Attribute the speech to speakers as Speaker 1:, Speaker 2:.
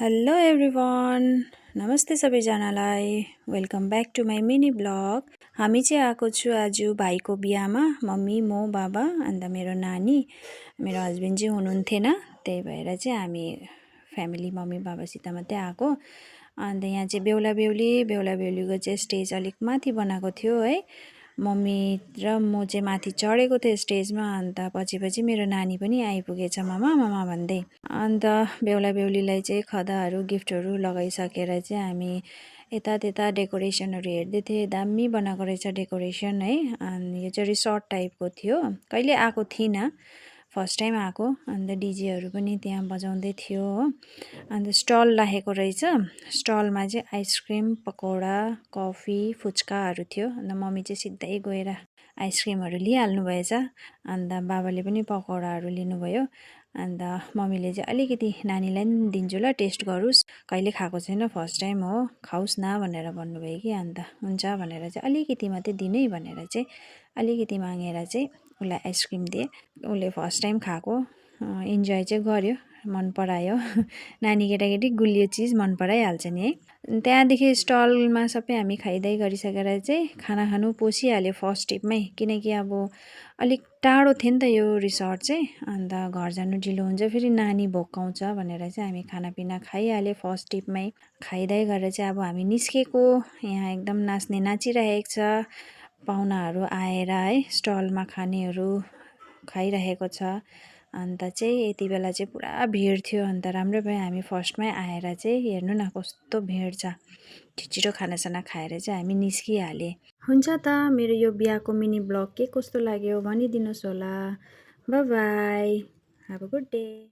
Speaker 1: Hello everyone, नमस्ते सबैजनालाई। Welcome back to my mini blog. हामी चाहिँ आएको छु आज भाइको बिहामा। मम्मी, म, बाबा अन्त मेरो नानी, मेरो हस्बेन्ड चाहिँ हुनुहुन्थेन, त्यही भएर चाहिँ हामी फ्यामिली मम्मी बाबासित मात्रै आएको। अन्त यहाँ चाहिँ बेहुला बेहुलीको चाहिँ स्टेज अलिक माथि बनाएको थियो है। मम्मी र म चाहिँ माथि चढेको थिएँ स्टेजमा। अन्त पछि मेरो नानी पनि आइपुगेछ मामा मामा भन्दै। अन्त बेहुला बेहुलीलाई चाहिँ खदाहरू गिफ्टहरू लगाइसकेर चाहिँ हामी यता त्यता डेकोरेसनहरू हेर्दै थिएँ। दामी बनाएको रहेछ डेकोरेसन है। अनि यो चाहिँ रिसोर्ट टाइपको थियो। कहिले आएको थिइनँ, फर्स्ट टाइम आएको। अन्त डिजेहरू पनि त्यहाँ बजाउँदै थियो हो। अन्त स्टल राखेको रहेछ। स्टलमा चाहिँ आइसक्रिम, पकौडा, कफी, फुच्काहरू थियो। अन्त मम्मी चाहिँ सिधै गएर आइसक्रिमहरू लिइहाल्नु भएछ। अन्त बाबाले पनि पकौडाहरू लिनुभयो। अन्त मम्मीले चाहिँ अलिकति नानीलाई पनि दिन्छु ल, टेस्ट गरोस्, कहिले खाएको छैन, फर्स्ट टाइम हो, खाओस् न भनेर भन्नुभयो कि। अन्त हुन्छ भनेर चाहिँ अलिकति मात्रै दिनु है भनेर चाहिँ अलिकति मागेर चाहिँ उसलाई आइसक्रिम दिएँ। उसले फर्स्ट टाइम खाएको, इन्जोय चाहिँ गर्यो, मन परायो। नानी केटाकेटी गुलियो चिज मन पराइहाल्छ नि है। त्यहाँदेखि स्टलमा सबै हामी खाइदाइ गरिसकेर चाहिँ खाना खानु पसिहाल्यो फर्स्ट टिपमै, किनकि अब अलिक टाढो थियो नि त यो रिसोर्ट चाहिँ। अन्त घर जानु ढिलो हुन्छ, फेरि नानी भोकाउँछ भनेर चाहिँ हामी खानापिना खाइहाल्यो फर्स्ट टिपमै। खाइदाइ गरेर चाहिँ अब हामी निस्केको, यहाँ एकदम नाच्ने नाचिरहेको छ, पाहुनाहरू आएर है स्टलमा खानेहरू खाइरहेको छ। अन्त चाहिँ यति बेला चाहिँ पुरा भिड थियो। अन्त राम्रो भयो हामी फर्स्टमै आएर चाहिँ, हेर्नु न कस्तो भिड छ। छिटो खानासाना खाएर चाहिँ हामी निस्किहालेँ। हुन्छ त, मेरो यो बिहाको मिनी ब्लग के कस्तो लाग्यो भनिदिनुहोस् होला। By by, have a good day.